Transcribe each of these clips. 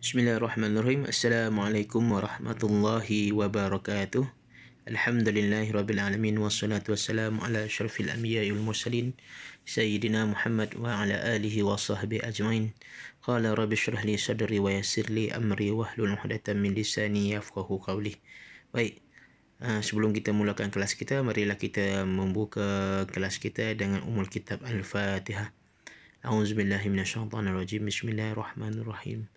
Bismillahirrahmanirrahim. Assalamualaikum warahmatullahi wabarakatuh. Alhamdulillahirrabbilalamin. Wassalatu wassalamu ala asyrafil anbiya'i wal mursalin Sayyidina Muhammad wa ala alihi wa sahbihi ajmain. Qala rabbi syrah li sadri wa yassir li amri wahlul 'uqdatam min lisani yafqahu qawli. Baik, sebelum kita mulakan kelas kita, marilah kita membuka kelas kita dengan umul kitab Al-Fatihah. A'udzubillahi minasyaitonirrajim. Bismillahirrahmanirrahim.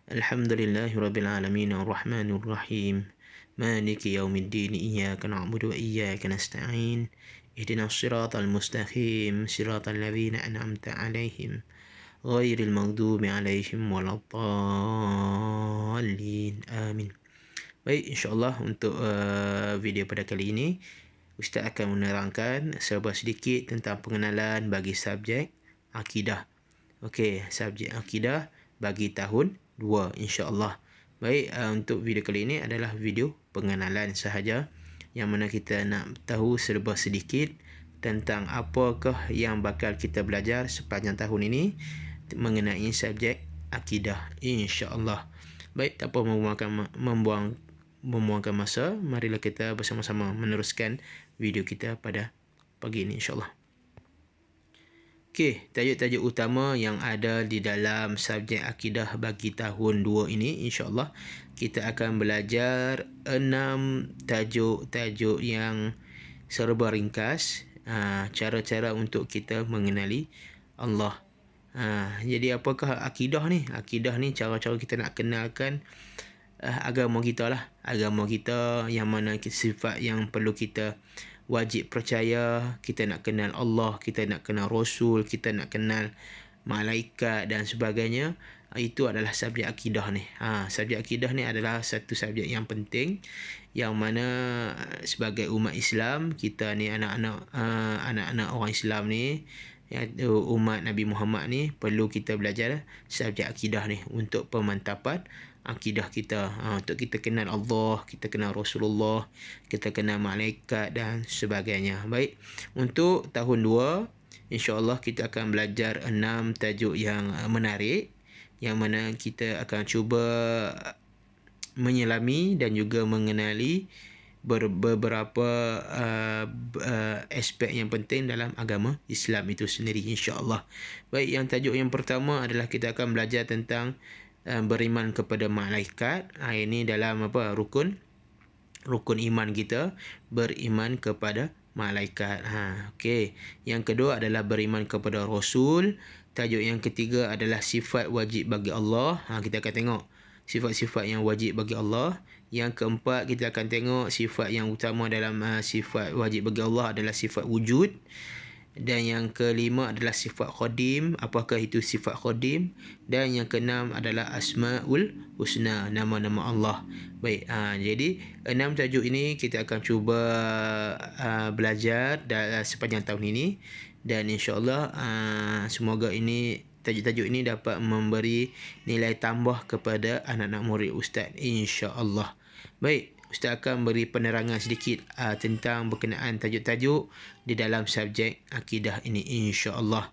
Alhamdulillahi rabbil alamin arrahmanir rahim maliki yaumiddin iyyaka na'budu wa iyyaka nasta'in ihdinas siratal mustaqim siratal ladzina an'amta 'alaihim ghairil maghdubi 'alaihim waladdallin amin. Baik, insya-Allah untuk video pada kali ini Ustaz akan menerangkan serba sedikit tentang pengenalan bagi subjek akidah. Okey, subjek akidah bagi tahun 2 insya-Allah. Baik, untuk video kali ini adalah video pengenalan sahaja, yang mana kita nak tahu serba sedikit tentang apakah yang bakal kita belajar sepanjang tahun ini mengenai subjek akidah insya-Allah. Baik, tak apa membuangkan masa, marilah kita bersama-sama meneruskan video kita pada pagi ini insya-Allah. Okey, tajuk-tajuk utama yang ada di dalam subjek akidah bagi tahun 2 ini, insya-Allah kita akan belajar 6 tajuk-tajuk yang serba ringkas, cara-cara untuk kita mengenali Allah. Jadi apakah akidah ni? Akidah ni cara-cara kita nak kenalkan agama kita lah. Agama kita yang mana sifat yang perlu kita wajib percaya. Kita nak kenal Allah, kita nak kenal Rasul, kita nak kenal malaikat dan sebagainya. Itu adalah subjek akidah ni. Subjek akidah ni adalah satu subjek yang penting, yang mana sebagai umat Islam, kita ni anak-anak orang Islam ni, umat Nabi Muhammad ni, perlu kita belajar subjek akidah ni untuk pemantapan akidah kita, untuk kita kenal Allah, kita kenal Rasulullah, kita kenal malaikat dan sebagainya. Baik, untuk tahun 2 insya-Allah kita akan belajar 6 tajuk yang menarik, yang mana kita akan cuba menyelami dan juga mengenali beberapa aspek yang penting dalam agama Islam itu sendiri insya-Allah. Baik, yang tajuk yang pertama adalah kita akan belajar tentang beriman kepada malaikat. Ini dalam rukun iman kita, beriman kepada malaikat. Okey. Yang kedua adalah beriman kepada Rasul. Tajuk yang ketiga adalah sifat wajib bagi Allah. Kita akan tengok sifat-sifat yang wajib bagi Allah. Yang keempat, kita akan tengok sifat yang utama dalam sifat wajib bagi Allah adalah sifat wujud. Dan yang kelima adalah sifat Qadim. Apakah itu sifat Qadim? Dan yang keenam adalah Asmaul Husna, nama-nama Allah. Baik, jadi 6 tajuk ini kita akan cuba belajar sepanjang tahun ini. Dan insya-Allah semoga ini tajuk-tajuk ini dapat memberi nilai tambah kepada anak-anak murid Ustaz insya-Allah. Baik, Ustaz akan beri penerangan sedikit tentang berkenaan tajuk-tajuk di dalam subjek akidah ini insya-Allah.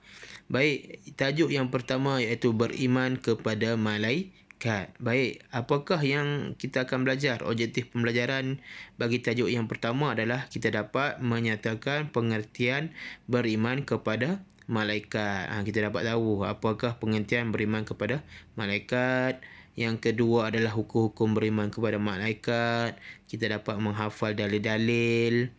Baik, tajuk yang pertama iaitu beriman kepada malaikat. Baik, apakah yang kita akan belajar? Objektif pembelajaran bagi tajuk yang pertama adalah kita dapat menyatakan pengertian beriman kepada malaikat. Kita dapat tahu apakah pengertian beriman kepada malaikat. Yang kedua adalah hukum-hukum beriman kepada malaikat. Kita dapat menghafal dalil-dalil.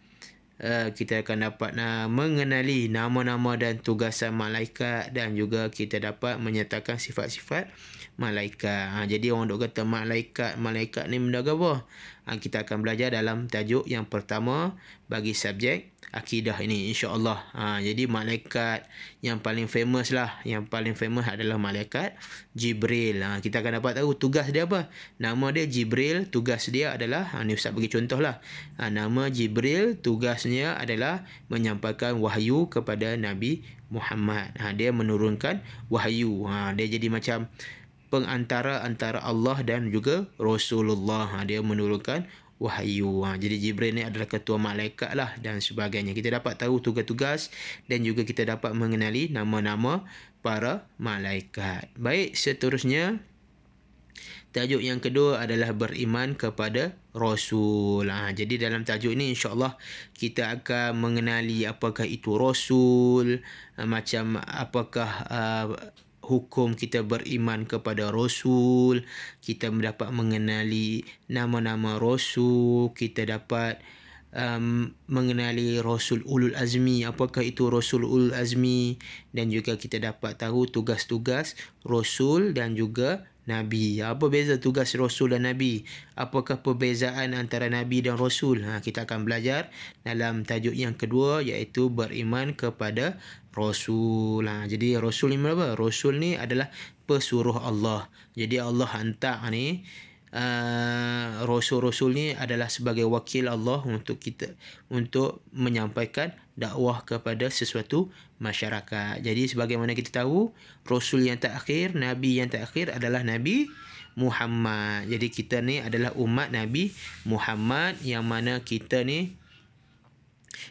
Kita akan dapat mengenali nama-nama dan tugasan malaikat, dan juga kita dapat menyatakan sifat-sifat malaikat. Jadi orang duk kata malaikat ni benda apa? Kita akan belajar dalam tajuk yang pertama bagi subjek akidah ini insya-Allah. Jadi malaikat yang paling famous adalah malaikat Jibril. Kita akan dapat tahu tugas dia apa. Nama dia Jibril, tugas dia adalah, ni Ustaz bagi contohlah. Nama Jibril, tugasnya adalah menyampaikan wahyu kepada Nabi Muhammad. Dia menurunkan wahyu. Dia jadi macam pengantara antara Allah dan juga Rasulullah. Dia menurunkan wahyu. Jadi Jibril ni adalah ketua malaikat lah dan sebagainya. Kita dapat tahu tugas-tugas dan juga kita dapat mengenali nama-nama para malaikat. Baik, seterusnya Tajuk yang kedua adalah beriman kepada Rasul. Jadi dalam tajuk ini insya-Allah kita akan mengenali apakah itu Rasul, macam apakah hukum kita beriman kepada Rasul, kita dapat mengenali nama-nama Rasul, kita dapat mengenali Rasul Ulul Azmi, apakah itu Rasul Ulul Azmi, dan juga kita dapat tahu tugas-tugas Rasul dan juga Nabi. Apa beza tugas Rasul dan Nabi? Apakah perbezaan antara Nabi dan Rasul? Kita akan belajar dalam tajuk yang kedua, iaitu beriman kepada Rasul. Jadi Rasul ni apa? Rasul ni adalah pesuruh Allah. Jadi Allah hantar ni Rasul-Rasul ni adalah sebagai wakil Allah untuk kita, untuk menyampaikan dakwah kepada sesuatu masyarakat. Jadi sebagaimana kita tahu, Rasul yang terakhir, Nabi yang terakhir adalah Nabi Muhammad. Jadi kita ni adalah umat Nabi Muhammad, yang mana kita ni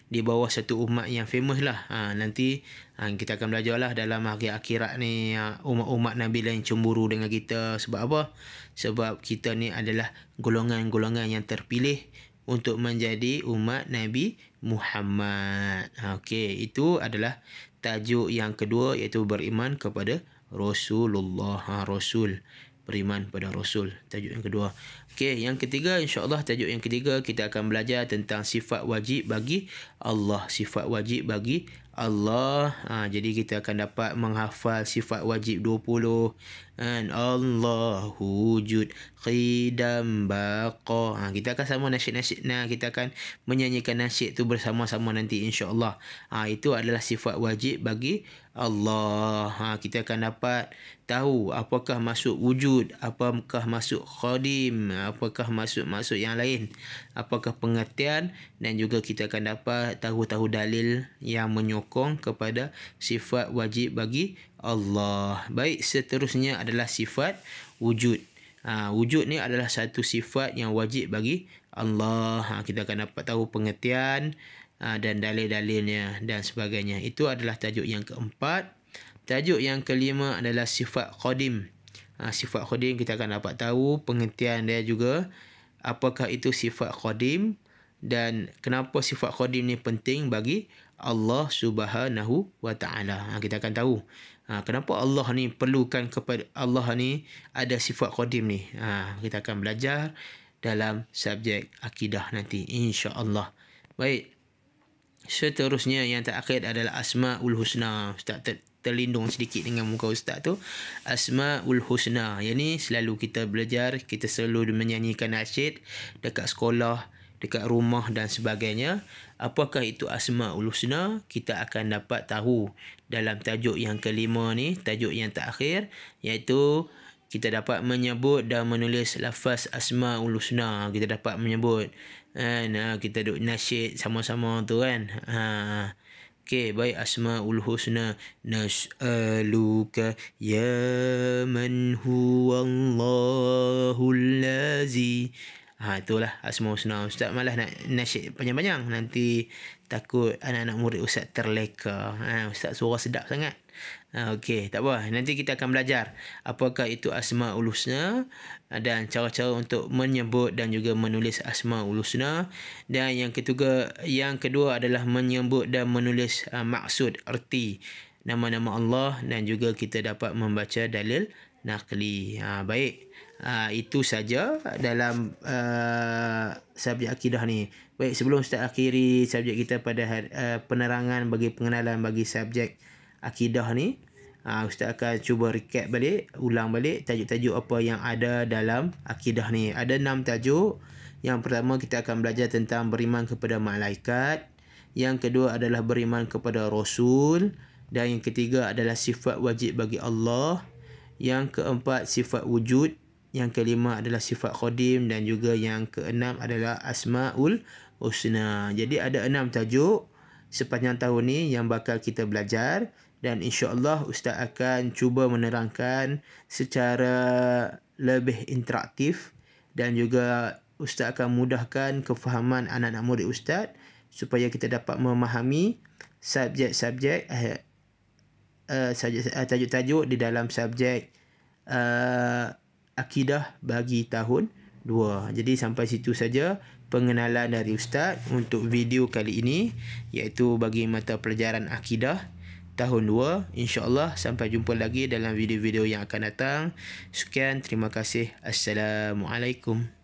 di bawah satu umat yang famous lah. Nanti kita akan belajar lah dalam hari akhirat ni, umat-umat Nabi lain cemburu dengan kita. Sebab apa? Sebab kita ni adalah golongan-golongan yang terpilih untuk menjadi umat Nabi Muhammad. Okey, itu adalah tajuk yang kedua, iaitu beriman kepada Rasulullah. Rasul, beriman pada Rasul, tajuk yang kedua. Okey, yang ketiga, insya-Allah tajuk yang ketiga kita akan belajar tentang sifat wajib bagi Allah. Sifat wajib bagi Allah. Jadi kita akan dapat menghafal sifat wajib 20. Allahu wujud qidam baqa. Kita akan sama nasyid-nasyid. Kita akan menyanyikan nasyid tu bersama-sama nanti insya-Allah. Itu adalah sifat wajib bagi Allah. Kita akan dapat tahu apakah masuk wujud, apakah masuk qadim, apakah masuk yang lain, apakah pengertian, dan juga kita akan dapat tahu dalil yang menyokong kepada sifat wajib bagi Allah. Baik, seterusnya adalah sifat wujud. Wujud ni adalah satu sifat yang wajib bagi Allah. Kita akan dapat tahu pengertian dan dalil-dalilnya dan sebagainya. Itu adalah tajuk yang keempat. Tajuk yang kelima adalah sifat qadim. Sifat qadim kita akan dapat tahu pengertian dia juga, apakah itu sifat qadim dan kenapa sifat qadim ni penting bagi Allah Subhanahu wa taala. Kita akan tahu kenapa Allah ni perlukan kepada Allah ni ada sifat qadim ni. Kita akan belajar dalam subjek akidah nanti insya-Allah. Baik. Seterusnya yang terakhir adalah Asmaul Husna. Ustaz terlindung sedikit dengan muka ustaz tu. Asmaul Husna. Yang ni selalu kita belajar, kita selalu menyanyikan nasyid dekat sekolah, dekat rumah dan sebagainya. Apakah itu Asmaul Husna? Kita akan dapat tahu dalam tajuk yang kelima ni, tajuk yang terakhir, iaitu kita dapat menyebut dan menulis lafaz Asmaul Husna. Kita dapat menyebut kita duk nasyid sama-sama tu kan. Okey, baik. Asmaul Husna. Nas'aluka ya man huwallahul lazi. Itulah Asmaul Husna. Ustaz malas nak nasyid panjang-panjang, nanti takut anak-anak murid Ustaz terleka. Ustaz suara sedap sangat. Okey, tak apa. Nanti kita akan belajar apakah itu Asmaul Husna dan cara-cara untuk menyebut dan juga menulis Asmaul Husna. Dan yang kedua adalah menyebut dan menulis maksud, erti nama-nama Allah, dan juga kita dapat membaca dalil naqli. Baik. Itu saja dalam subjek akidah ni. Baik, sebelum Ustaz akhiri subjek kita pada penerangan bagi pengenalan bagi subjek akidah ni, Ustaz akan cuba recap balik, ulang balik tajuk-tajuk apa yang ada dalam akidah ni. Ada 6 tajuk. Yang pertama kita akan belajar tentang beriman kepada malaikat. Yang kedua adalah beriman kepada Rasul. Dan yang ketiga adalah sifat wajib bagi Allah. Yang keempat sifat wujud. Yang kelima adalah sifat qadim. Dan juga yang keenam adalah Asmaul Husna. Jadi ada 6 tajuk sepanjang tahun ni yang bakal kita belajar. Dan insya-Allah Ustaz akan cuba menerangkan secara lebih interaktif, dan juga Ustaz akan mudahkan kefahaman anak-anak murid Ustaz supaya kita dapat memahami subjek-subjek tajuk-tajuk di dalam subjek akidah bagi tahun 2. Jadi sampai situ saja pengenalan dari Ustaz untuk video kali ini, iaitu bagi mata pelajaran akidah tahun 2. InsyaAllah sampai jumpa lagi dalam video-video yang akan datang. Sekian, terima kasih. Assalamualaikum.